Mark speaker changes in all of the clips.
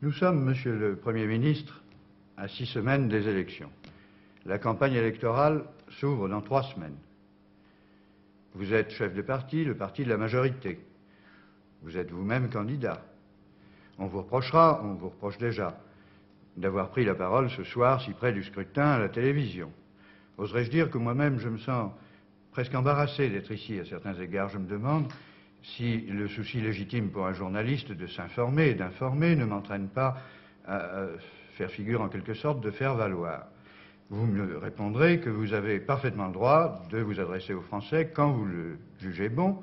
Speaker 1: Nous sommes, Monsieur le Premier ministre, à 6 semaines des élections. La campagne électorale s'ouvre dans 3 semaines. Vous êtes chef de parti, le parti de la majorité. Vous êtes vous-même candidat. On vous reproche déjà, d'avoir pris la parole ce soir si près du scrutin à la télévision. Oserais-je dire que moi-même je me sens presque embarrassé d'être ici à certains égards. Je me demande si le souci légitime pour un journaliste de s'informer et d'informer ne m'entraîne pas à faire figure en quelque sorte de faire valoir. Vous me répondrez que vous avez parfaitement le droit de vous adresser aux Français quand vous le jugez bon,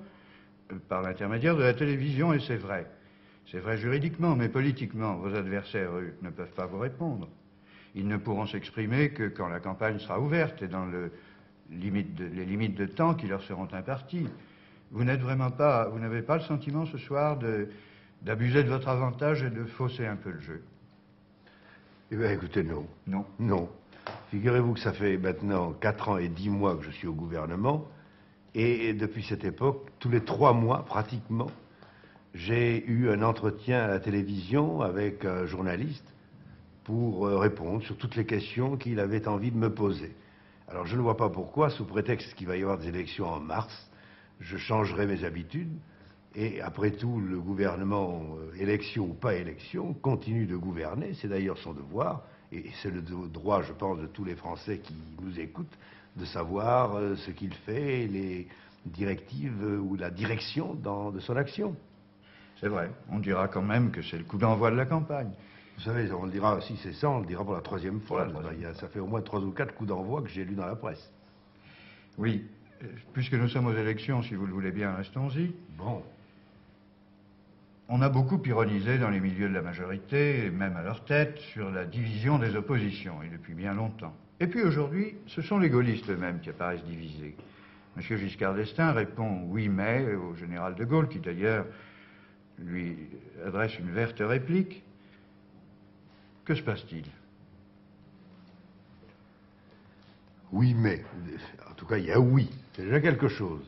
Speaker 1: par l'intermédiaire de la télévision, et c'est vrai. C'est vrai juridiquement, mais politiquement, vos adversaires, eux, ne peuvent pas vous répondre. Ils ne pourront s'exprimer que quand la campagne sera ouverte et dans les limites de temps qui leur seront imparties. Vous n'êtes vraiment pas, vous n'avez pas le sentiment ce soir d'abuser de votre avantage et de fausser un peu le jeu?
Speaker 2: Eh bien, écoutez, non.
Speaker 1: Non.
Speaker 2: Non. Figurez-vous que ça fait maintenant 4 ans et 10 mois que je suis au gouvernement, et depuis cette époque, tous les 3 mois, pratiquement, j'ai eu un entretien à la télévision avec un journaliste pour répondre sur toutes les questions qu'il avait envie de me poser. Alors je ne vois pas pourquoi, sous prétexte qu'il va y avoir des élections en mars, je changerai mes habitudes. Et après tout, le gouvernement, élection ou pas élection, continue de gouverner. C'est d'ailleurs son devoir, et c'est le droit, je pense, de tous les Français qui nous écoutent, de savoir ce qu'il fait, les directives ou la direction de son action.
Speaker 1: C'est vrai, on dira quand même que c'est le coup d'envoi de la campagne.
Speaker 2: Vous savez, on le dira, si c'est ça, on le dira pour la 3e fois. Ça fait au moins 3 ou 4 coups d'envoi que j'ai lus dans la presse.
Speaker 1: Oui, puisque nous sommes aux élections, si vous le voulez bien, restons-y.
Speaker 2: Bon.
Speaker 1: On a beaucoup ironisé dans les milieux de la majorité, et même à leur tête, sur la division des oppositions, et depuis bien longtemps. Et puis aujourd'hui, ce sont les gaullistes eux-mêmes qui apparaissent divisés. M. Giscard d'Estaing répond oui mais au général de Gaulle, qui d'ailleurs lui adresse une verte réplique. Que se passe-t-il?
Speaker 2: Oui, mais, en tout cas, il y a oui, c'est déjà quelque chose.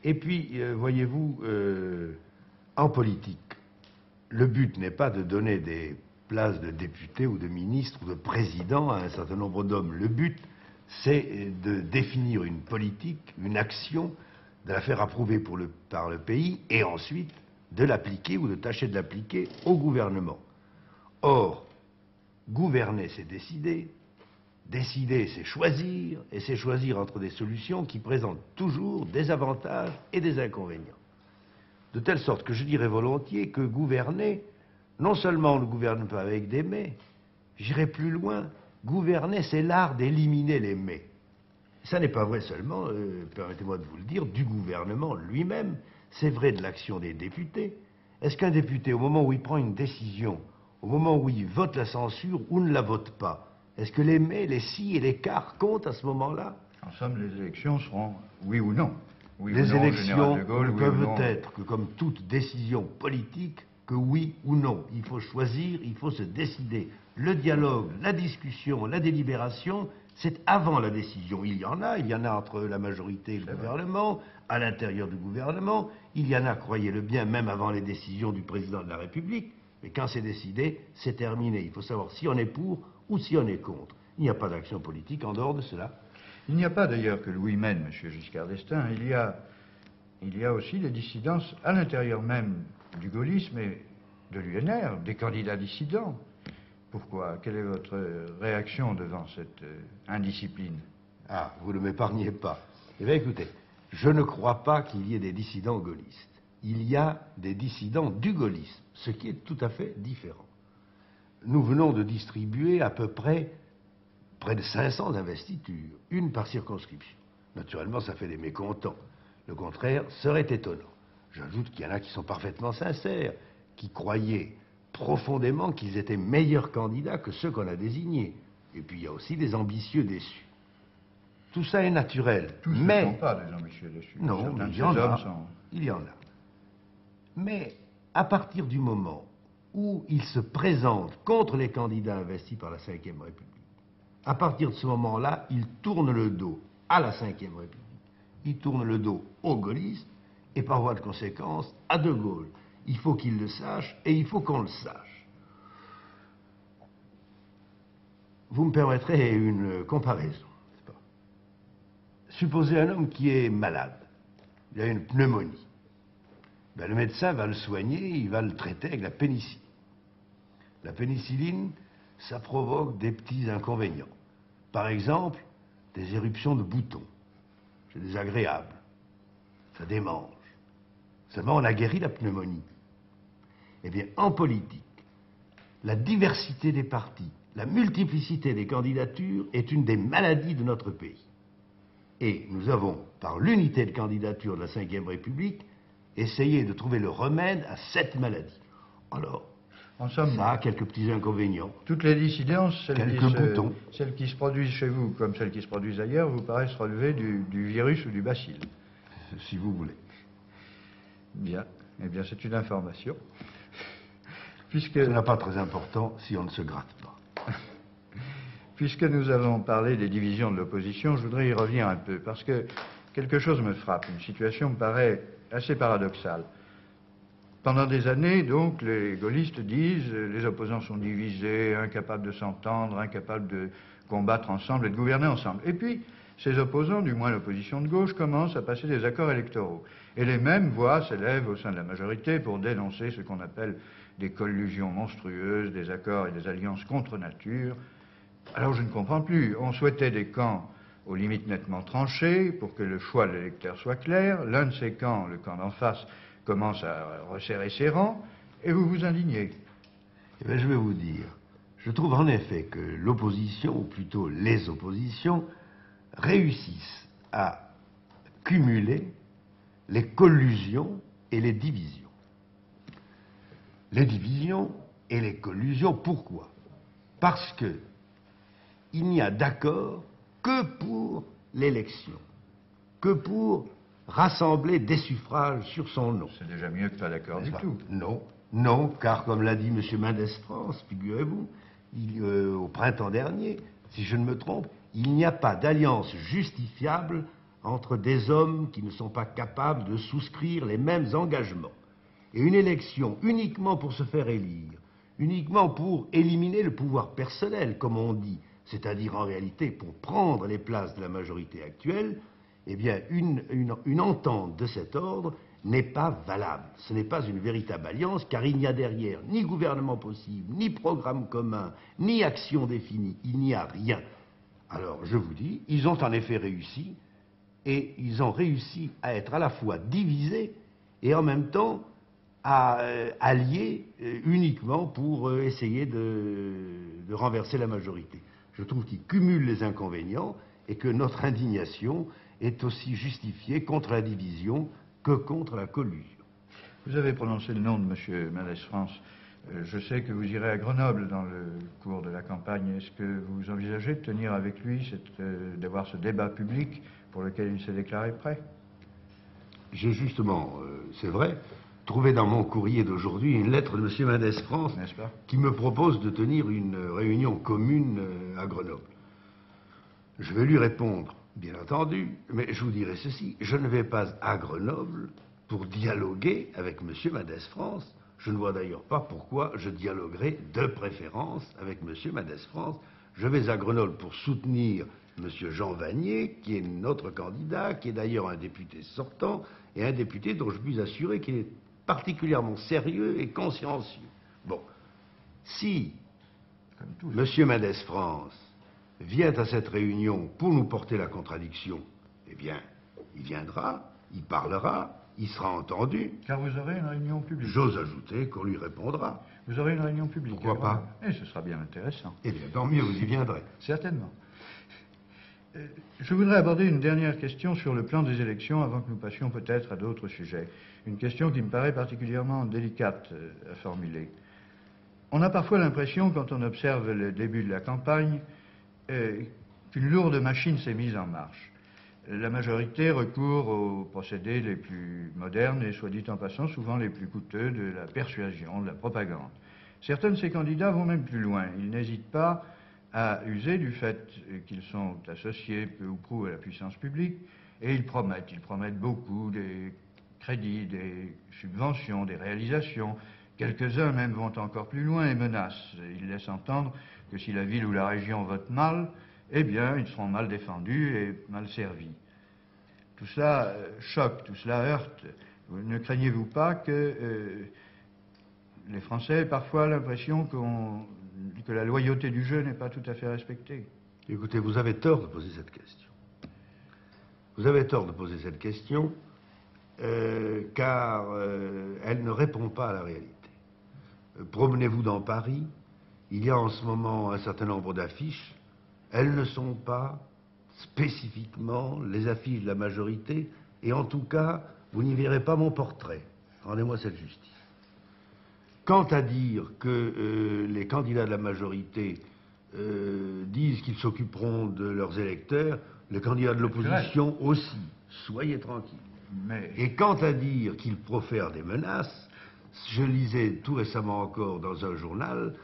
Speaker 2: Et puis, voyez-vous, en politique, le but n'est pas de donner des places de députés ou de ministres ou de présidents à un certain nombre d'hommes. Le but, c'est de définir une politique, une action, de la faire approuver par le pays et ensuite de l'appliquer ou de tâcher de l'appliquer au gouvernement. Or, gouverner, c'est décider. Décider, c'est choisir, et c'est choisir entre des solutions qui présentent toujours des avantages et des inconvénients. De telle sorte que je dirais volontiers que gouverner, non seulement on ne gouverne pas avec des mais, j'irai plus loin, gouverner, c'est l'art d'éliminer les mais. Ça n'est pas vrai seulement, permettez-moi de vous le dire, du gouvernement lui-même, c'est vrai de l'action des députés. Est-ce qu'un député, au moment où il prend une décision, au moment où il vote la censure ou ne la vote pas, est-ce que les mais, les si et les car comptent à ce moment-là?
Speaker 1: En somme, les élections seront oui ou non. Oui
Speaker 2: les
Speaker 1: ou non,
Speaker 2: élections
Speaker 1: de Gaulle,
Speaker 2: ne
Speaker 1: oui
Speaker 2: peuvent
Speaker 1: non.
Speaker 2: être que comme toute décision politique, que oui ou non. Il faut choisir, il faut se décider. Le dialogue, la discussion, la délibération, c'est avant la décision. Il y en a entre la majorité et le gouvernement, à l'intérieur du gouvernement. Il y en a, croyez-le bien, même avant les décisions du président de la République. Mais quand c'est décidé, c'est terminé. Il faut savoir si on est pour ou si on est contre. Il n'y a pas d'action politique en dehors de cela.
Speaker 1: Il n'y a pas d'ailleurs que le oui mène, M. Giscard d'Estaing. Il y a aussi des dissidences à l'intérieur même du gaullisme et de l'UNR, des candidats dissidents. Pourquoi? Quelle est votre réaction devant cette indiscipline?
Speaker 2: Ah, vous ne m'épargnez pas. Eh bien, écoutez, je ne crois pas qu'il y ait des dissidents gaullistes. Il y a des dissidents du gaullisme, ce qui est tout à fait différent. Nous venons de distribuer à peu près de 500 investitures, une par circonscription. Naturellement, ça fait des mécontents. Le contraire serait étonnant. J'ajoute qu'il y en a qui sont parfaitement sincères, qui croyaient profondément qu'ils étaient meilleurs candidats que ceux qu'on a désignés. Et puis il y a aussi des ambitieux déçus. Tout ça est naturel.
Speaker 1: Tous ne sont pas des ambitieux déçus.
Speaker 2: Non, mais il y en a. Il y en a. Mais à partir du moment où ils se présentent contre les candidats investis par la Ve République, à partir de ce moment-là, ils tournent le dos à la Ve République. Ils tournent le dos aux gaullistes et par voie de conséquence à De Gaulle. Il faut qu'ils le sachent et il faut qu'on le sache. vous me permettrez une comparaison, n'est-ce pas? Supposez un homme qui est malade, il a une pneumonie. Ben, le médecin va le soigner, il va le traiter avec la pénicilline. La pénicilline, ça provoque des petits inconvénients. Par exemple, des éruptions de boutons. C'est désagréable. Ça démange. Seulement, on a guéri la pneumonie. Eh bien, en politique, la diversité des partis, la multiplicité des candidatures est une des maladies de notre pays. Et nous avons, par l'unité de candidature de la Ve République, essayé de trouver le remède à cette maladie. Alors,
Speaker 1: en somme,
Speaker 2: ça a quelques petits inconvénients.
Speaker 1: Toutes les dissidences, celles qui se produisent chez vous comme celles qui se produisent ailleurs, vous paraissent relever du virus ou du bacille.
Speaker 2: Si vous voulez.
Speaker 1: Bien. Eh bien, c'est une information. Puisque...
Speaker 2: Ce n'est pas très important si on ne se gratte pas.
Speaker 1: Puisque nous avons parlé des divisions de l'opposition, je voudrais y revenir un peu, parce que quelque chose me frappe, une situation me paraît assez paradoxale. Pendant des années, donc, les gaullistes disent les opposants sont divisés, incapables de s'entendre, incapables de combattre ensemble et de gouverner ensemble. Et puis, ces opposants, du moins l'opposition de gauche, commencent à passer des accords électoraux. Et les mêmes voix s'élèvent au sein de la majorité pour dénoncer ce qu'on appelle des collusions monstrueuses, des accords et des alliances contre nature. Alors je ne comprends plus. On souhaitait des camps aux limites nettement tranchées pour que le choix de l'électeur soit clair. L'un de ces camps, le camp d'en face, commence à resserrer ses rangs, et vous vous indignez.
Speaker 2: Eh bien, je vais vous dire, je trouve en effet que l'opposition, ou plutôt les oppositions, réussissent à cumuler les collusions et les divisions. Les divisions et les collusions, pourquoi? Parce que il n'y a d'accord que pour l'élection, que pour rassembler des suffrages sur son nom.
Speaker 1: C'est déjà mieux que pas d'accord du tout.
Speaker 2: Non, non, car comme l'a dit M. Mendès France, figurez-vous, au printemps dernier, si je ne me trompe, il n'y a pas d'alliance justifiable entre des hommes qui ne sont pas capables de souscrire les mêmes engagements. Et une élection uniquement pour se faire élire, uniquement pour éliminer le pouvoir personnel, comme on dit, c'est-à-dire en réalité pour prendre les places de la majorité actuelle, eh bien une entente de cet ordre n'est pas valable. Ce n'est pas une véritable alliance, car il n'y a derrière ni gouvernement possible, ni programme commun, ni action définie, il n'y a rien. Alors je vous dis, ils ont en effet réussi, et ils ont réussi à être à la fois divisés et en même temps à allier uniquement pour essayer de renverser la majorité. Je trouve qu'ils cumulent les inconvénients et que notre indignation est aussi justifiée contre la division que contre la collusion.
Speaker 1: Vous avez prononcé le nom de M. Mendès France. Je sais que vous irez à Grenoble dans le cours de la campagne. Est-ce que vous envisagez de tenir avec lui, d'avoir ce débat public pour lequel il s'est déclaré prêt?
Speaker 2: J'ai justement, c'est vrai, trouvé dans mon courrier d'aujourd'hui une lettre de M. Mendès France qui me propose de tenir une réunion commune à Grenoble. Je vais lui répondre, bien entendu, mais je vous dirai ceci, je ne vais pas à Grenoble pour dialoguer avec M. Mendès France. Je ne vois d'ailleurs pas pourquoi je dialoguerai de préférence avec M. Mendès France. Je vais à Grenoble pour soutenir M. Jean Vanier, qui est notre candidat, qui est d'ailleurs un député sortant, et un député dont je puis assurer qu'il est particulièrement sérieux et consciencieux. Bon, si M. Mendès France vient à cette réunion pour nous porter la contradiction, eh bien, il viendra, il parlera, il sera entendu.
Speaker 1: Car vous aurez une réunion publique.
Speaker 2: J'ose ajouter qu'on lui répondra.
Speaker 1: Vous aurez une réunion publique.
Speaker 2: Pourquoi pas?
Speaker 1: Et ce sera bien intéressant.
Speaker 2: Eh bien, tant mieux, vous y viendrez.
Speaker 1: Certainement. Je voudrais aborder une dernière question sur le plan des élections avant que nous passions peut-être à d'autres sujets. Une question qui me paraît particulièrement délicate à formuler. On a parfois l'impression, quand on observe le début de la campagne, qu'une lourde machine s'est mise en marche. La majorité recourt aux procédés les plus modernes et, soit dit en passant, souvent les plus coûteux de la persuasion, de la propagande. Certains de ces candidats vont même plus loin. Ils n'hésitent pas à user du fait qu'ils sont associés peu ou prou à la puissance publique, et ils promettent beaucoup, des crédits, des subventions, des réalisations. Quelques-uns même vont encore plus loin et menacent. Ils laissent entendre que si la ville ou la région vote mal, eh bien, ils seront mal défendus et mal servis. Tout cela choque, tout cela heurte. Ne craignez-vous pas que les Français aient parfois l'impression que la loyauté du jeu n'est pas tout à fait respectée?
Speaker 2: Écoutez, vous avez tort de poser cette question. Vous avez tort de poser cette question, car elle ne répond pas à la réalité. Promenez-vous dans Paris, il y a en ce moment un certain nombre d'affiches. Elles ne sont pas spécifiquement les affiches de la majorité, et en tout cas, vous n'y verrez pas mon portrait. Rendez-moi cette justice. Quant à dire que les candidats de la majorité disent qu'ils s'occuperont de leurs électeurs, les candidats de l'opposition aussi. Soyez tranquilles. Et quant à dire qu'ils profèrent des menaces, je lisais tout récemment encore dans un journal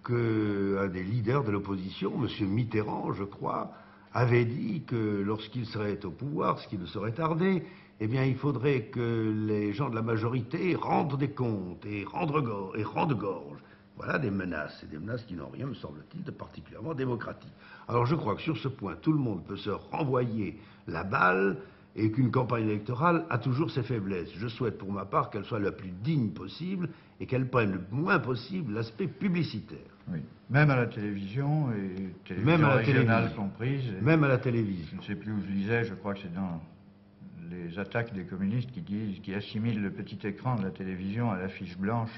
Speaker 2: qu'un des leaders de l'opposition, M. Mitterrand, je crois, avait dit que lorsqu'il serait au pouvoir, ce qui ne saurait tarder, eh bien, il faudrait que les gens de la majorité rendent des comptes et rendent gorge. Voilà des menaces, et des menaces qui n'ont rien, me semble-t-il, de particulièrement démocratique. Alors je crois que sur ce point, tout le monde peut se renvoyer la balle et qu'une campagne électorale a toujours ses faiblesses. Je souhaite pour ma part qu'elle soit la plus digne possible et qu'elle prenne le moins possible l'aspect publicitaire.
Speaker 1: Oui, même à la télévision, et télévision régionale comprise.
Speaker 2: Même à la télévision.
Speaker 1: Je ne sais plus où je lisais, je crois que c'est dans les attaques des communistes qui assimilent le petit écran de la télévision à l'affiche blanche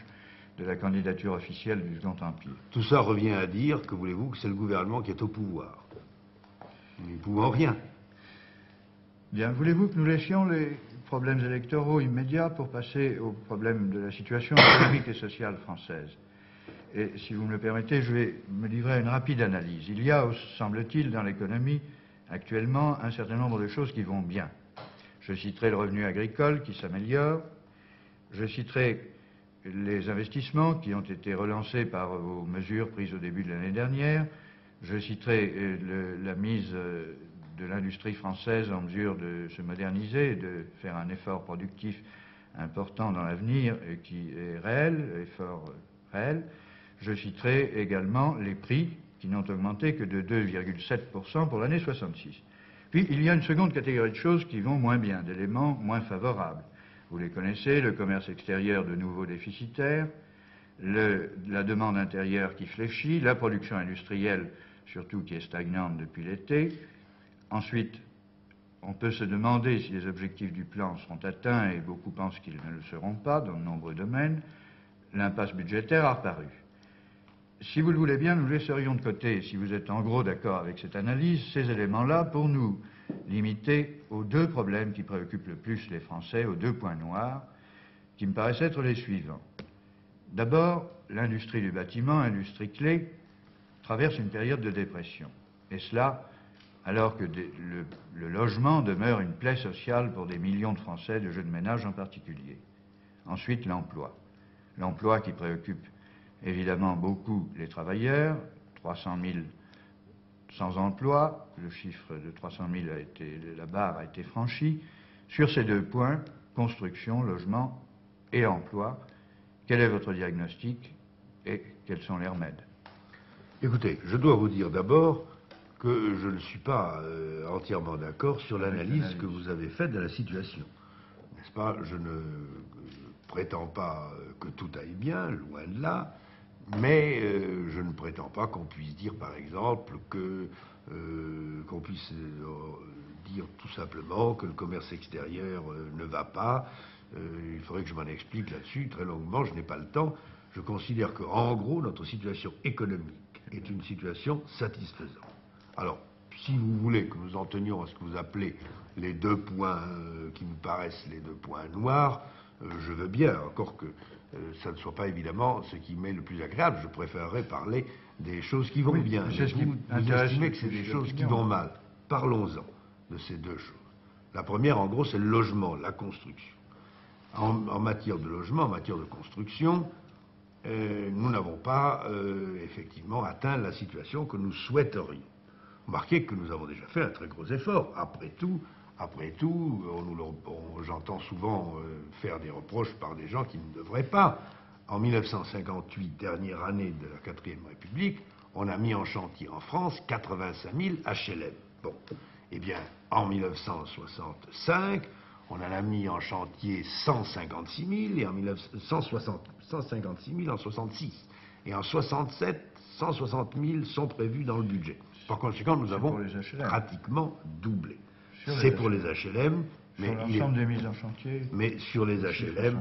Speaker 1: de la candidature officielle du Second Empire.
Speaker 2: Tout ça revient à dire, que voulez-vous, que c'est le gouvernement qui est au pouvoir. Nous n'y pouvons rien.
Speaker 1: Bien, voulez-vous que nous laissions les problèmes électoraux immédiats pour passer aux problèmes de la situation économique et sociale française? Et si vous me le permettez, je vais me livrer à une rapide analyse. Il y a, semble-t-il, dans l'économie, actuellement, un certain nombre de choses qui vont bien. Je citerai le revenu agricole qui s'améliore. Je citerai les investissements qui ont été relancés par vos mesures prises au début de l'année dernière. Je citerai la mise de l'industrie française en mesure de se moderniser et de faire un effort productif important dans l'avenir et qui est réel, effort réel. Je citerai également les prix qui n'ont augmenté que de 2,7% pour l'année 66. Puis il y a une seconde catégorie de choses qui vont moins bien, d'éléments moins favorables. Vous les connaissez, le commerce extérieur de nouveau déficitaire, la demande intérieure qui fléchit, la production industrielle surtout qui est stagnante depuis l'été. Ensuite, on peut se demander si les objectifs du plan seront atteints, et beaucoup pensent qu'ils ne le seront pas dans de nombreux domaines. L'impasse budgétaire a reparu. Si vous le voulez bien, nous laisserions de côté, si vous êtes en gros d'accord avec cette analyse, ces éléments-là pour nous limiter aux deux problèmes qui préoccupent le plus les Français, aux deux points noirs, qui me paraissent être les suivants. D'abord, l'industrie du bâtiment, industrie clé, traverse une période de dépression. Et cela alors que le logement demeure une plaie sociale pour des millions de Français, de jeunes ménages en particulier. Ensuite, l'emploi. L'emploi qui préoccupe évidemment beaucoup les travailleurs, 300 000 sans emploi, le chiffre de 300 000 la barre a été franchie. Sur ces deux points, construction, logement et emploi, quel est votre diagnostic et quels sont les remèdes?
Speaker 2: Écoutez, je dois vous dire d'abord que je ne suis pas entièrement d'accord sur l'analyse que vous avez faite de la situation. N'est-ce pas? Je ne prétends pas que tout aille bien, loin de là, mais je ne prétends pas qu'on puisse dire, par exemple, qu'on puisse dire tout simplement que le commerce extérieur ne va pas. Il faudrait que je m'en explique là-dessus très longuement, je n'ai pas le temps. Je considère qu'en gros, notre situation économique est une situation satisfaisante. Alors, si vous voulez que nous en tenions à ce que vous appelez les deux points qui me paraissent les deux points noirs, je veux bien, encore que ça ne soit pas évidemment ce qui m'est le plus agréable. Je préférerais parler des choses qui vont bien.
Speaker 1: C'est ce qui
Speaker 2: vous estimez que c'est des choses qui vont mal. Parlons-en de ces deux choses. La première, en gros, c'est le logement, la construction. En matière de logement, en matière de construction, nous n'avons pas effectivement atteint la situation que nous souhaiterions. Remarquez que nous avons déjà fait un très gros effort. Après tout, j'entends souvent faire des reproches par des gens qui ne devraient pas. En 1958, dernière année de la 4e République, on a mis en chantier en France 85 000 HLM. Bon, eh bien, en 1965, on en a mis en chantier 156 000 et en 156 000 en 66. Et en 67, 160 000 sont prévus dans le budget. Par conséquent, nous avons pratiquement doublé. C'est pour les HLM.
Speaker 1: Sur l'ensemble des mises en chantier.
Speaker 2: Mais sur les HLM.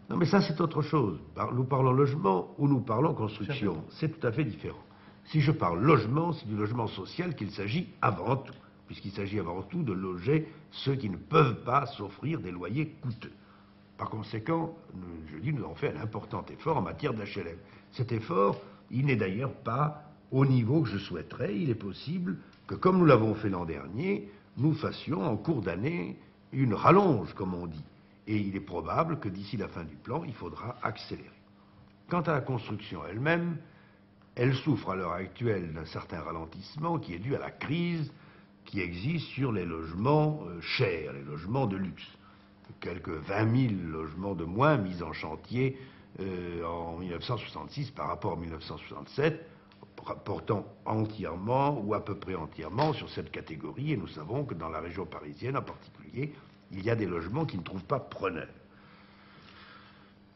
Speaker 2: Non, mais ça, c'est autre chose. Nous parlons logement ou nous parlons construction. C'est tout à fait différent. Si je parle logement, c'est du logement social qu'il s'agit avant tout, puisqu'il s'agit avant tout de loger ceux qui ne peuvent pas s'offrir des loyers coûteux. Par conséquent, je dis, nous avons fait un important effort en matière d'HLM. Cet effort, il n'est d'ailleurs pas au niveau que je souhaiterais. Il est possible que, comme nous l'avons fait l'an dernier, nous fassions en cours d'année une rallonge, comme on dit. Et il est probable que d'ici la fin du plan, il faudra accélérer. Quant à la construction elle-même, elle souffre à l'heure actuelle d'un certain ralentissement qui est dû à la crise qui existe sur les logements chers, les logements de luxe. Quelques 20 000 logements de moins mis en chantier en 1966 par rapport à 1967, portant entièrement ou à peu près entièrement sur cette catégorie. Et nous savons que dans la région parisienne en particulier, il y a des logements qui ne trouvent pas preneur.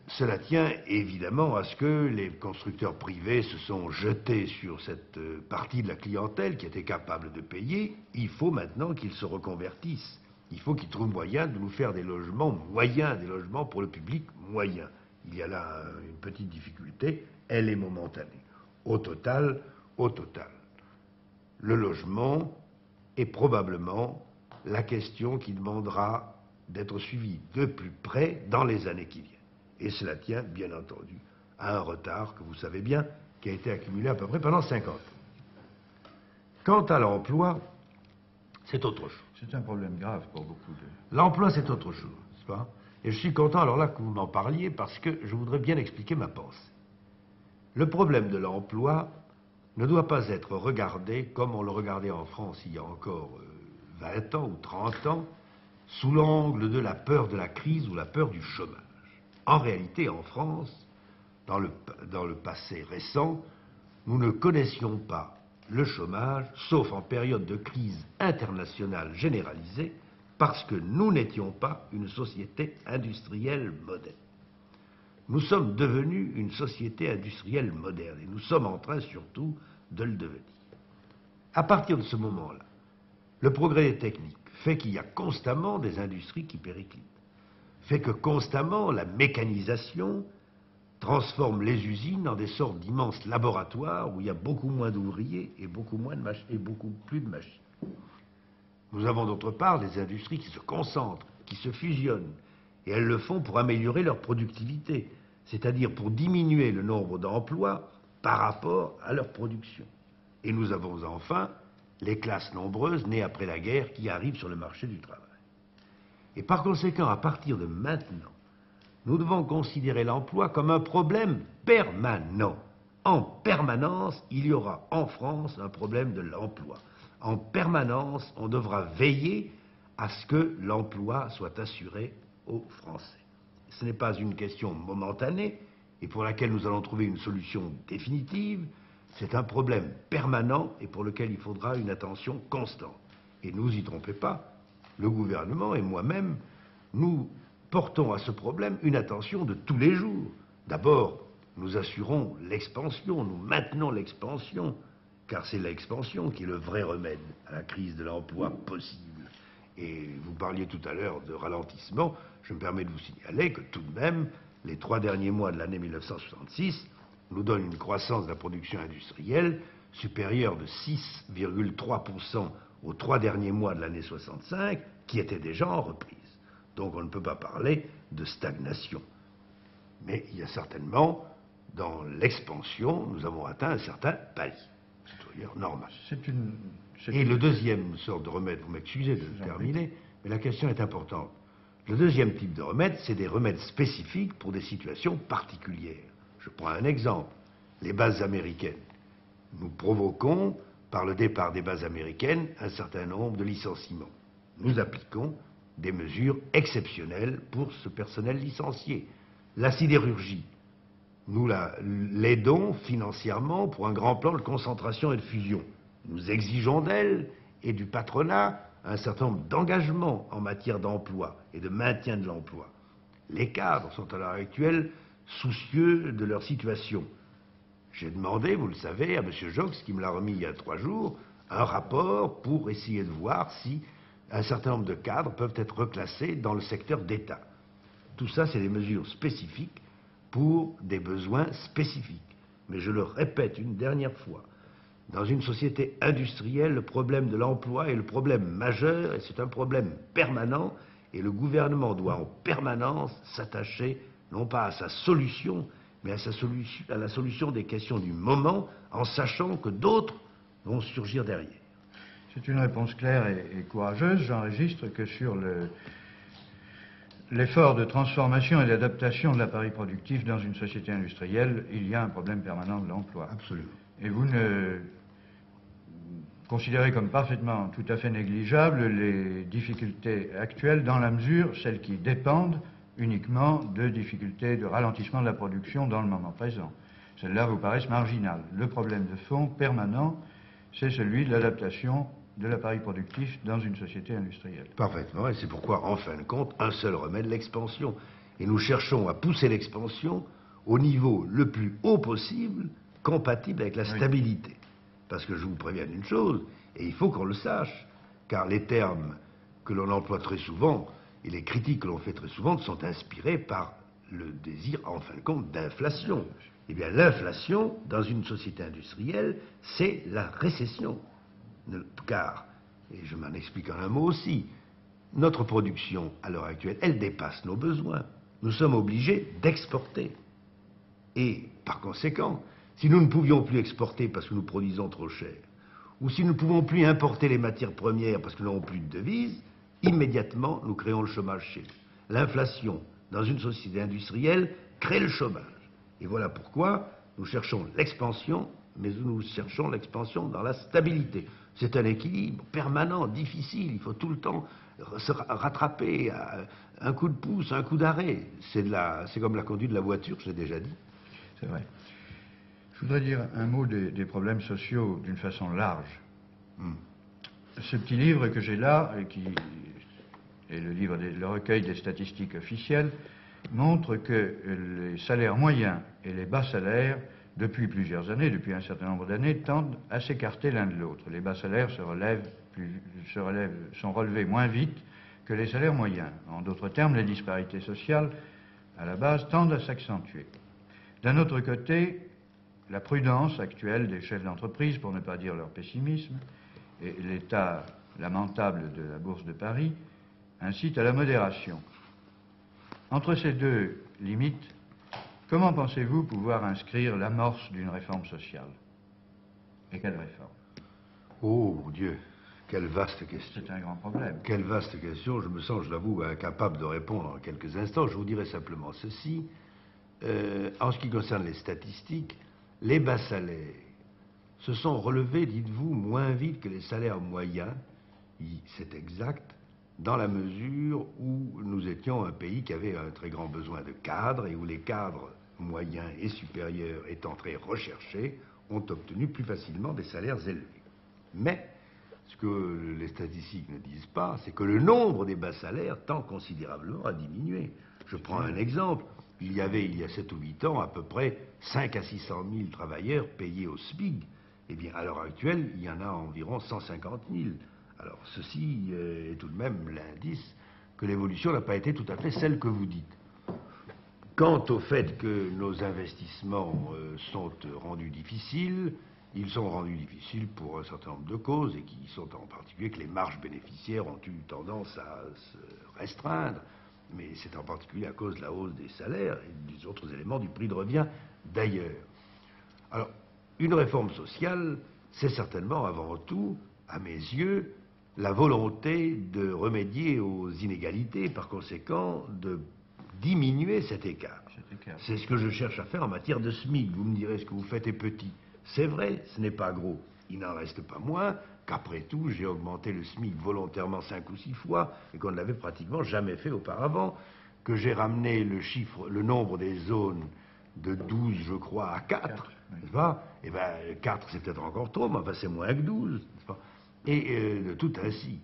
Speaker 2: Cela tient évidemment à ce que les constructeurs privés se sont jetés sur cette partie de la clientèle qui était capable de payer. Il faut maintenant qu'ils se reconvertissent. Il faut qu'ils trouvent moyen de nous faire des logements moyens, des logements pour le public moyen. Il y a là une petite difficulté, elle est momentanée. Au total, le logement est probablement la question qui demandera d'être suivie de plus près dans les années qui viennent. Et cela tient, bien entendu, à un retard que vous savez bien, qui a été accumulé à peu près pendant 50 ans. Quant à l'emploi, c'est autre chose.
Speaker 1: C'est un problème grave pour beaucoup de...
Speaker 2: L'emploi, c'est autre chose, n'est-ce pas? Et je suis content, alors là, que vous m'en parliez, parce que je voudrais bien expliquer ma pensée. Le problème de l'emploi ne doit pas être regardé comme on le regardait en France il y a encore 20 ans ou 30 ans, sous l'angle de la peur de la crise ou la peur du chômage. En réalité, en France, dans le passé récent, nous ne connaissions pas le chômage, sauf en période de crise internationale généralisée, parce que nous n'étions pas une société industrielle moderne. Nous sommes devenus une société industrielle moderne, et nous sommes en train surtout de le devenir. À partir de ce moment-là, le progrès des techniques fait qu'il y a constamment des industries qui périclitent, fait que constamment la mécanisation transforme les usines en des sortes d'immenses laboratoires où il y a beaucoup moins d'ouvriers et beaucoup plus de machines. Nous avons d'autre part des industries qui se concentrent, qui se fusionnent, et elles le font pour améliorer leur productivité, c'est-à-dire pour diminuer le nombre d'emplois par rapport à leur production. Et nous avons enfin les classes nombreuses nées après la guerre qui arrivent sur le marché du travail. Et par conséquent, à partir de maintenant, nous devons considérer l'emploi comme un problème permanent. En permanence, il y aura en France un problème de l'emploi. En permanence, on devra veiller à ce que l'emploi soit assuré aux Français. Ce n'est pas une question momentanée et pour laquelle nous allons trouver une solution définitive. C'est un problème permanent et pour lequel il faudra une attention constante. Et ne vous y trompez pas, le gouvernement et moi-même, nous portons à ce problème une attention de tous les jours. D'abord, nous assurons l'expansion, nous maintenons l'expansion, car c'est l'expansion qui est le vrai remède à la crise de l'emploi possible. Et vous parliez tout à l'heure de ralentissement, je me permets de vous signaler que tout de même, les 3 derniers mois de l'année 1966 nous donnent une croissance de la production industrielle supérieure de 6,3% aux 3 derniers mois de l'année 65, qui était déjà en reprise. Donc on ne peut pas parler de stagnation. Mais il y a certainement, dans l'expansion, nous avons atteint un certain palier. C'est d'ailleurs normal. Et le deuxième sorte de remède, vous m'excusez de terminer, mais la question est importante. Le deuxième type de remède, c'est des remèdes spécifiques pour des situations particulières. Je prends un exemple, les bases américaines. Nous provoquons, par le départ des bases américaines, un certain nombre de licenciements. Nous appliquons des mesures exceptionnelles pour ce personnel licencié. La sidérurgie, nous l'aidons financièrement pour un grand plan de concentration et de fusion. Nous exigeons d'elle et du patronat un certain nombre d'engagements en matière d'emploi et de maintien de l'emploi. Les cadres sont à l'heure actuelle soucieux de leur situation. J'ai demandé, vous le savez, à M. Jox, qui me l'a remis il y a 3 jours, un rapport pour essayer de voir si un certain nombre de cadres peuvent être reclassés dans le secteur d'État. Tout ça, c'est des mesures spécifiques pour des besoins spécifiques. Mais je le répète une dernière fois, dans une société industrielle, le problème de l'emploi est le problème majeur et c'est un problème permanent et le gouvernement doit en permanence s'attacher non pas à sa solution, mais à la solution des questions du moment en sachant que d'autres vont surgir derrière.
Speaker 1: C'est une réponse claire et courageuse. J'enregistre que sur l'effort de transformation et d'adaptation de l'appareil productif dans une société industrielle, il y a un problème permanent de l'emploi.
Speaker 2: Absolument.
Speaker 1: Et vous ne considérez comme parfaitement tout à fait négligeables les difficultés actuelles dans la mesure, celles qui dépendent uniquement de difficultés de ralentissement de la production dans le moment présent. Celles-là vous paraissent marginales. Le problème de fond permanent, c'est celui de l'adaptation de l'appareil productif dans une société industrielle.
Speaker 2: Parfaitement, et c'est pourquoi, en fin de compte, un seul remède, l'expansion. Et nous cherchons à pousser l'expansion au niveau le plus haut possible, compatible avec la stabilité. Parce que je vous préviens d'une chose, et il faut qu'on le sache, car les termes que l'on emploie très souvent et les critiques que l'on fait très souvent sont inspirés par le désir, en fin de compte, d'inflation. Eh bien, l'inflation, dans une société industrielle, c'est la récession. Car, et je m'en explique en un mot aussi, notre production, à l'heure actuelle, elle dépasse nos besoins. Nous sommes obligés d'exporter. Et, par conséquent, si nous ne pouvions plus exporter parce que nous produisons trop cher, ou si nous ne pouvons plus importer les matières premières parce que nous n'avons plus de devises, immédiatement, nous créons le chômage chez nous. L'inflation, dans une société industrielle, crée le chômage. Et voilà pourquoi nous cherchons l'expansion, mais nous cherchons l'expansion dans la stabilité. C'est un équilibre permanent, difficile, il faut tout le temps se rattraper à un coup de pouce, un coup d'arrêt. C'est comme la conduite de la voiture, je l'ai déjà dit.
Speaker 1: C'est vrai. Je voudrais dire un mot des problèmes sociaux d'une façon large. Ce petit livre que j'ai là, qui est le recueil des statistiques officielles, montre que les salaires moyens et les bas salaires, depuis plusieurs années, depuis un certain nombre d'années, tendent à s'écarter l'un de l'autre. Les bas salaires sont relevés moins vite que les salaires moyens. En d'autres termes, les disparités sociales, à la base, tendent à s'accentuer. D'un autre côté, la prudence actuelle des chefs d'entreprise, pour ne pas dire leur pessimisme, et l'état lamentable de la Bourse de Paris, incitent à la modération. Entre ces deux limites, comment pensez-vous pouvoir inscrire l'amorce d'une réforme sociale? Et quelle réforme?
Speaker 2: Oh, mon Dieu, quelle vaste question.
Speaker 1: C'est un grand problème.
Speaker 2: Quelle vaste question. Je me sens, je l'avoue, incapable de répondre en quelques instants. Je vous dirai simplement ceci. En ce qui concerne les statistiques, les bas salaires se sont relevés, dites-vous, moins vite que les salaires moyens. C'est exact, dans la mesure où nous étions un pays qui avait un très grand besoin de cadres et où les cadres moyens et supérieurs étant très recherchés ont obtenu plus facilement des salaires élevés. Mais ce que les statistiques ne disent pas, c'est que le nombre des bas salaires tend considérablement à diminuer. Je prends un exemple. Il y a 7 ou 8 ans, à peu près 5 à 600 000 travailleurs payés au SMIC. Eh bien, à l'heure actuelle, il y en a environ 150 000. Alors, ceci est tout de même l'indice que l'évolution n'a pas été tout à fait celle que vous dites. Quant au fait que nos investissements sont rendus difficiles, ils sont rendus difficiles pour un certain nombre de causes, et qui sont en particulier que les marges bénéficiaires ont eu tendance à se restreindre. Mais c'est en particulier à cause de la hausse des salaires et des autres éléments du prix de revient d'ailleurs. Alors, une réforme sociale, c'est certainement avant tout, à mes yeux, la volonté de remédier aux inégalités, par conséquent, de diminuer cet écart. C'est ce que je cherche à faire en matière de SMIC. Vous me direz, ce que vous faites est petit. C'est vrai, ce n'est pas gros. Il n'en reste pas moins qu'après tout, j'ai augmenté le SMIC volontairement 5 ou 6 fois, et qu'on ne l'avait pratiquement jamais fait auparavant, que j'ai ramené le nombre des zones de 12, je crois, à 4, n'est-ce pas? Eh bien, 4, c'est peut-être encore trop, mais enfin, c'est moins que 12, n'est-ce pas? Et de tout ainsi,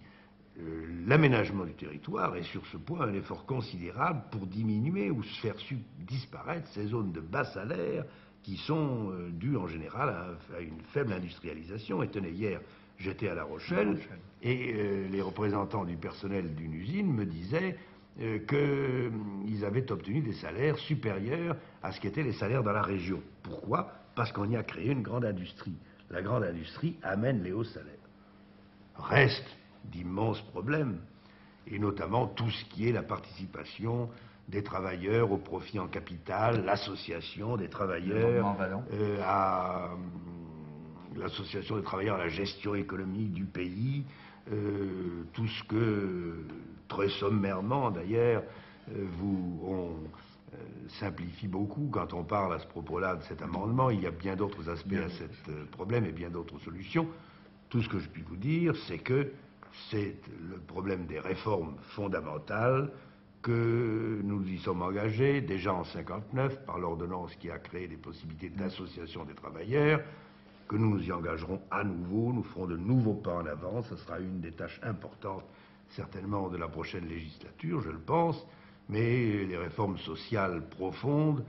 Speaker 2: l'aménagement du territoire est sur ce point un effort considérable pour diminuer ou se faire disparaître ces zones de bas salaire qui sont dues en général à une faible industrialisation. Et tenez, hier, j'étais à La Rochelle et les représentants du personnel d'une usine me disaient qu'ils avaient obtenu des salaires supérieurs à ce qu'étaient les salaires dans la région. Pourquoi? Parce qu'on y a créé une grande industrie. La grande industrie amène les hauts salaires. Reste d'immenses problèmes, et notamment tout ce qui est la participation des travailleurs au profit en capital, l'association des travailleurs à l'association des travailleurs à la gestion économique du pays, tout ce que, très sommairement d'ailleurs, on simplifie beaucoup quand on parle à ce propos-là de cet amendement. Il y a bien d'autres aspects à ce problème et bien d'autres solutions. Tout ce que je puis vous dire, c'est que c'est le problème des réformes fondamentales, que nous y sommes engagés déjà en 1959 par l'ordonnance qui a créé des possibilités d'association des travailleurs, que nous nous y engagerons à nouveau, nous ferons de nouveaux pas en avant. Ce sera une des tâches importantes certainement de la prochaine législature, je le pense, mais les réformes sociales profondes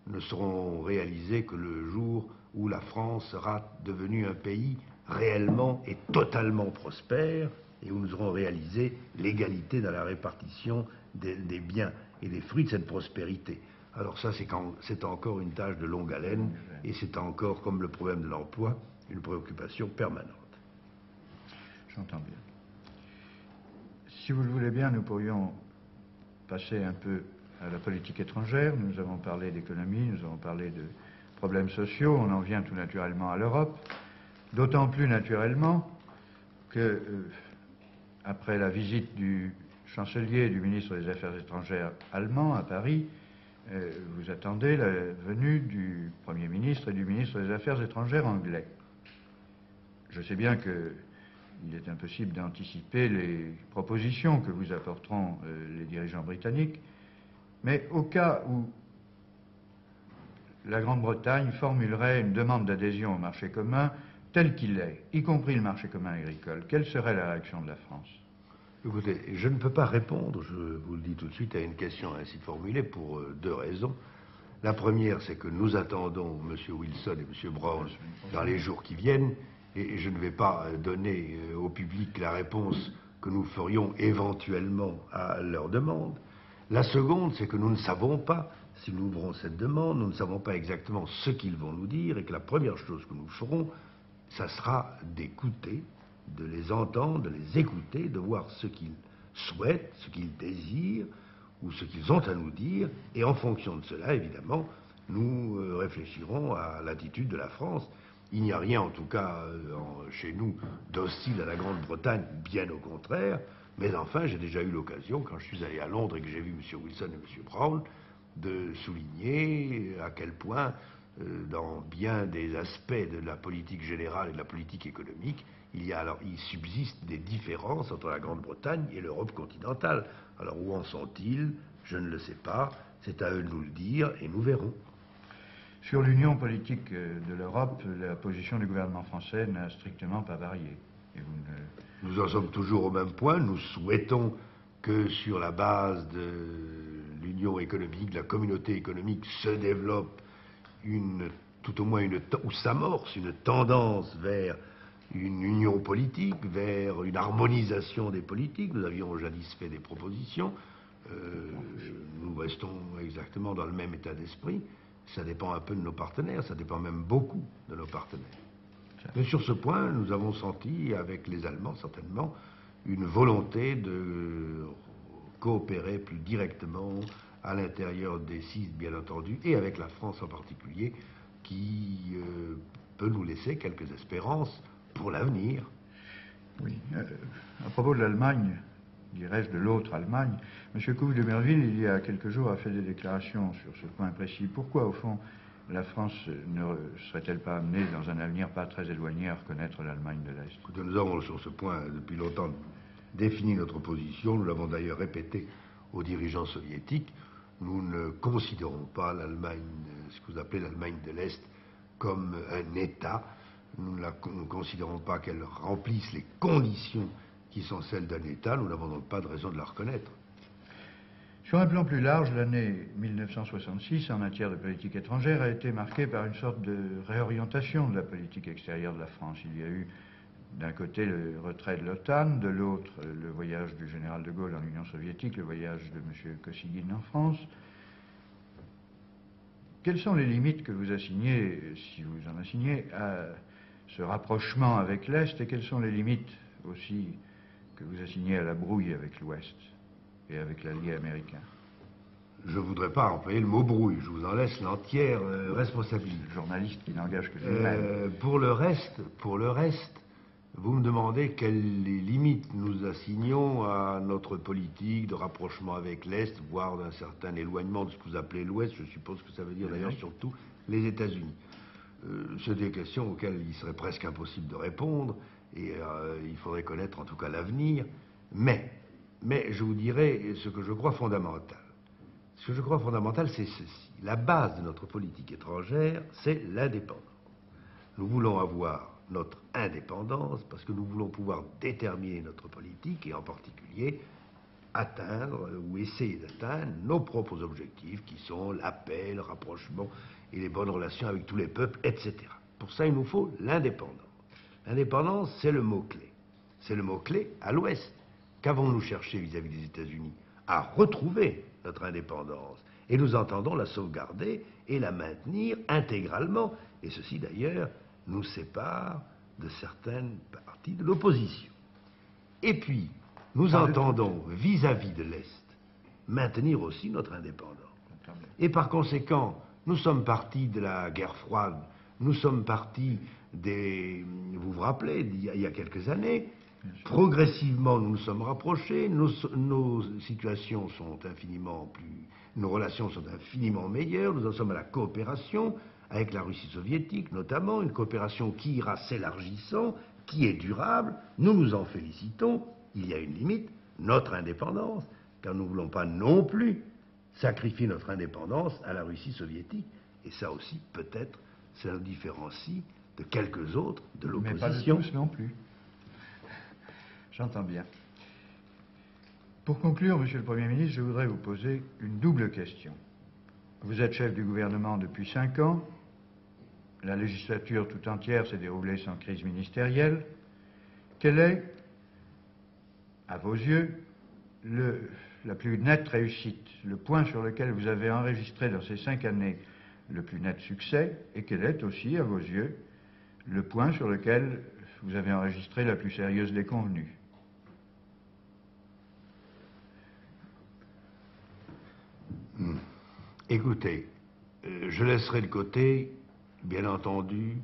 Speaker 2: ne seront réalisées que le jour où la France sera devenue un pays réellement et totalement prospère, et où nous aurons réalisé l'égalité dans la répartition des biens et des fruits de cette prospérité. Alors ça, c'est encore une tâche de longue haleine, et c'est encore, comme le problème de l'emploi, une préoccupation permanente.
Speaker 1: J'entends bien. Si vous le voulez bien, nous pourrions passer un peu à la politique étrangère. Nous avons parlé d'économie, nous avons parlé de problèmes sociaux, on en vient tout naturellement à l'Europe. D'autant plus naturellement que, après la visite du chancelier et du ministre des Affaires étrangères allemand à Paris, vous attendez la venue du Premier ministre et du ministre des Affaires étrangères anglais. Je sais bien qu'il est impossible d'anticiper les propositions que vous apporteront les dirigeants britanniques, mais au cas où la Grande-Bretagne formulerait une demande d'adhésion au marché commun tel qu'il est, y compris le marché commun agricole, quelle serait la réaction de la France?
Speaker 2: Écoutez, je ne peux pas répondre, je vous le dis tout de suite, à une question ainsi formulée pour deux raisons. La première, c'est que nous attendons M. Wilson et M. Brown dans les jours qui viennent, et je ne vais pas donner au public la réponse que nous ferions éventuellement à leur demande. La seconde, c'est que nous ne savons pas si nous ouvrons cette demande, nous ne savons pas exactement ce qu'ils vont nous dire, et que la première chose que nous ferons, ça sera d'écouter, de les entendre, de les écouter, de voir ce qu'ils souhaitent, ce qu'ils désirent, ou ce qu'ils ont à nous dire, et en fonction de cela, évidemment, nous réfléchirons à l'attitude de la France. Il n'y a rien, en tout cas, chez nous, d'hostile à la Grande-Bretagne, bien au contraire, mais enfin, j'ai déjà eu l'occasion, quand je suis allé à Londres et que j'ai vu M. Wilson et M. Brown, de souligner à quel point, dans bien des aspects de la politique générale et de la politique économique, il subsiste des différences entre la Grande-Bretagne et l'Europe continentale. Alors où en sont-ils? Je ne le sais pas. C'est à eux de nous le dire et nous verrons.
Speaker 1: Sur l'union politique de l'Europe, la position du gouvernement français n'a strictement pas varié. Et
Speaker 2: Nous en sommes toujours au même point. Nous souhaitons que sur la base de l'union économique, de la communauté économique, se développe tout au moins ou s'amorce une tendance vers une union politique, vers une harmonisation des politiques. Nous avions jadis fait des propositions. Nous restons exactement dans le même état d'esprit. Ça dépend un peu de nos partenaires, ça dépend même beaucoup de nos partenaires. Mais sur ce point, nous avons senti, avec les Allemands certainement, une volonté de coopérer plus directement à l'intérieur des CIS, bien entendu, et avec la France en particulier, qui peut nous laisser quelques espérances pour l'avenir.
Speaker 1: Oui. À propos de l'Allemagne, dirais-je de l'autre Allemagne, M. Couve de Merville, il y a quelques jours, a fait des déclarations sur ce point précis. Pourquoi, au fond, la France ne serait-elle pas amenée, dans un avenir pas très éloigné, à reconnaître l'Allemagne de l'Est?
Speaker 2: Nous avons, sur ce point, depuis longtemps, défini notre position. Nous l'avons d'ailleurs répété aux dirigeants soviétiques. Nous ne considérons pas l'Allemagne, ce que vous appelez l'Allemagne de l'Est, comme un État. Nous ne considérons pas qu'elle remplisse les conditions qui sont celles d'un État. Nous n'avons donc pas de raison de la reconnaître.
Speaker 1: Sur un plan plus large, l'année 1966, en matière de politique étrangère, a été marquée par une sorte de réorientation de la politique extérieure de la France. Il y a eu d'un côté le retrait de l'OTAN, de l'autre le voyage du général de Gaulle en Union soviétique, le voyage de M. Kosygin en France. Quelles sont les limites que vous assignez, si vous en assignez, à ce rapprochement avec l'Est, et quelles sont les limites aussi que vous assignez à la brouille avec l'Ouest et avec l'allié américain?
Speaker 2: Je ne voudrais pas employer le mot brouille, je vous en laisse l'entière responsabilité.
Speaker 1: Le journaliste qui n'engage que lui-même.
Speaker 2: Pour le reste, vous me demandez quelles limites nous assignons à notre politique de rapprochement avec l'Est, voire d'un certain éloignement de ce que vous appelez l'Ouest. Je suppose que ça veut dire d'ailleurs surtout les États-Unis. C'est des questions auxquelles il serait presque impossible de répondre, et il faudrait connaître en tout cas l'avenir. Mais je vous dirais ce que je crois fondamental. Ce que je crois fondamental, c'est ceci. La base de notre politique étrangère, c'est l'indépendance. Nous voulons avoir notre indépendance parce que nous voulons pouvoir déterminer notre politique et en particulier atteindre ou essayer d'atteindre nos propres objectifs qui sont la paix, le rapprochement et les bonnes relations avec tous les peuples, etc. Pour ça, il nous faut l'indépendance. L'indépendance, c'est le mot-clé. C'est le mot-clé à l'Ouest. Qu'avons-nous cherché vis-à-vis des États-Unis? À retrouver notre indépendance. Et nous entendons la sauvegarder et la maintenir intégralement. Et ceci, d'ailleurs, nous sépare de certaines parties de l'opposition. Et puis, nous entendons, vis-à-vis de l'Est, maintenir aussi notre indépendance. Et par conséquent, nous sommes partis de la guerre froide, nous sommes partis des... Vous vous rappelez, il y a quelques années, progressivement nous nous sommes rapprochés, nos situations sont infiniment plus... Nos relations sont infiniment meilleures, nous en sommes à la coopération avec la Russie soviétique notamment, une coopération qui ira s'élargissant, qui est durable, nous nous en félicitons. Il y a une limite, notre indépendance, car nous ne voulons pas non plus sacrifier notre indépendance à la Russie soviétique. Et ça aussi, peut-être, ça nous différencie de quelques autres de l'opposition.
Speaker 1: Mais pas de tous non plus. J'entends bien. Pour conclure, Monsieur le Premier ministre, je voudrais vous poser une double question. Vous êtes chef du gouvernement depuis 5 ans. La législature tout entière s'est déroulée sans crise ministérielle. Quelle est, à vos yeux, la plus nette réussite, le point sur lequel vous avez enregistré dans ces 5 années le plus net succès, et quel est aussi, à vos yeux, le point sur lequel vous avez enregistré la plus sérieuse déconvenue?
Speaker 2: Écoutez, je laisserai de côté, bien entendu,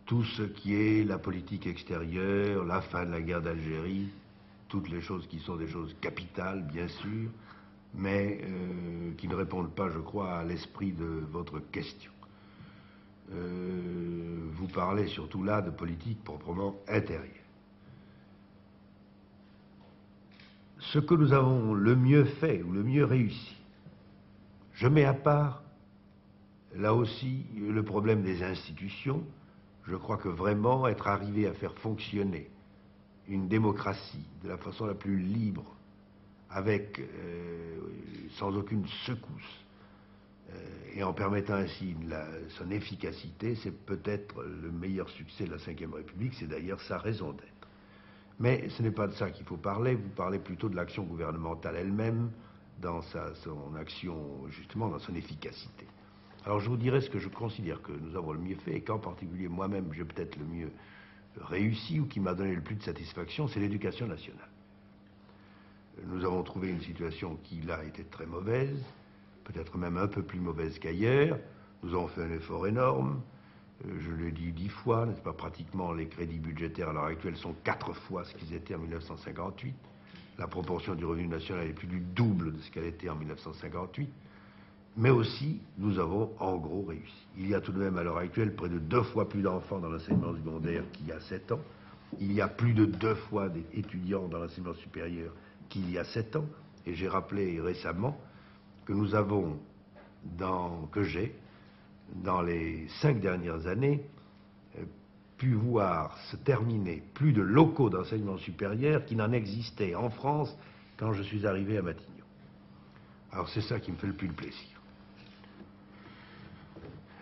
Speaker 2: tout ce qui est la politique extérieure, la fin de la guerre d'Algérie, toutes les choses qui sont des choses capitales, bien sûr, mais qui ne répondent pas, je crois, à l'esprit de votre question. Vous parlez surtout là de politique proprement intérieure. Ce que nous avons le mieux fait ou le mieux réussi, je mets à part, là aussi, le problème des institutions. Je crois que vraiment être arrivé à faire fonctionner une démocratie de la façon la plus libre, avec, sans aucune secousse, et en permettant ainsi son efficacité, c'est peut-être le meilleur succès de la Ve République, c'est d'ailleurs sa raison d'être. Mais ce n'est pas de ça qu'il faut parler, vous parlez plutôt de l'action gouvernementale elle-même, dans son action, justement, dans son efficacité. Alors je vous dirai ce que je considère que nous avons le mieux fait, et qu'en particulier moi-même j'ai peut-être le mieux réussi, ou qui m'a donné le plus de satisfaction, c'est l'éducation nationale. Nous avons trouvé une situation qui, là, était très mauvaise, peut-être même un peu plus mauvaise qu'ailleurs. Nous avons fait un effort énorme, je l'ai dit 10 fois, n'est-ce pas, pratiquement les crédits budgétaires à l'heure actuelle sont 4 fois ce qu'ils étaient en 1958. La proportion du revenu national est plus du double de ce qu'elle était en 1958. Mais aussi, nous avons en gros réussi. Il y a tout de même à l'heure actuelle près de 2 fois plus d'enfants dans l'enseignement secondaire qu'il y a 7 ans. Il y a plus de 2 fois d'étudiants dans l'enseignement supérieur qu'il y a 7 ans. Et j'ai rappelé récemment que nous avons, que j'ai, dans les 5 dernières années, pu voir se terminer plus de locaux d'enseignement supérieur qui n'en existaient en France quand je suis arrivé à Matignon. Alors c'est ça qui me fait le plus de plaisir.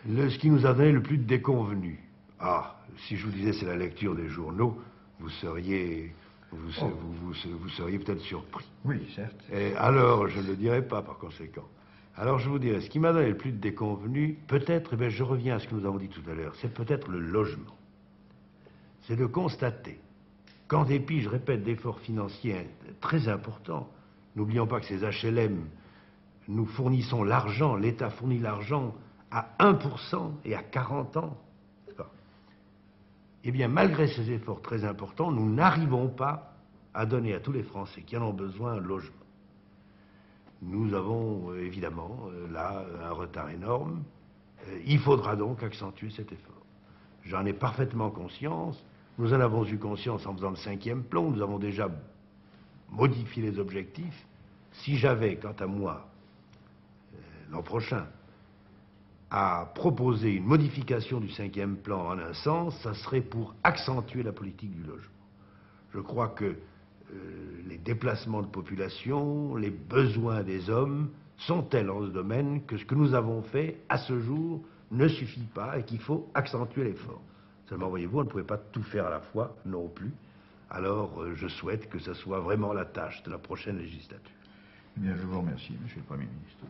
Speaker 2: Ce qui nous a donné le plus de déconvenus. Ah, si je vous disais c'est la lecture des journaux, vous seriez peut-être surpris.
Speaker 1: Oui, certes.
Speaker 2: Et alors, je ne le dirai pas par conséquent. Alors je vous dirais, ce qui m'a donné le plus de déconvenus, peut-être, eh je reviens à ce que nous avons dit tout à l'heure, c'est peut-être le logement. C'est de constater qu'en dépit, je répète, d'efforts financiers très importants, n'oublions pas que ces HLM, nous fournissons l'argent, l'État fournit l'argent à 1% et à 40 ans. Eh bien, malgré ces efforts très importants, nous n'arrivons pas à donner à tous les Français qui en ont besoin un logement. Nous avons évidemment là un retard énorme. Il faudra donc accentuer cet effort. J'en ai parfaitement conscience. Nous en avons eu conscience en faisant le 5e plan. Nous avons déjà modifié les objectifs. Si j'avais, quant à moi, l'an prochain, à proposer une modification du 5e plan en un sens, ça serait pour accentuer la politique du logement. Je crois que les déplacements de population, les besoins des hommes sont tels en ce domaine que ce que nous avons fait à ce jour ne suffit pas et qu'il faut accentuer l'effort. Seulement, voyez-vous, on ne pouvait pas tout faire à la fois non plus. Alors, je souhaite que ce soit vraiment la tâche de la prochaine législature.
Speaker 1: Eh bien, je vous remercie, Monsieur le Premier ministre.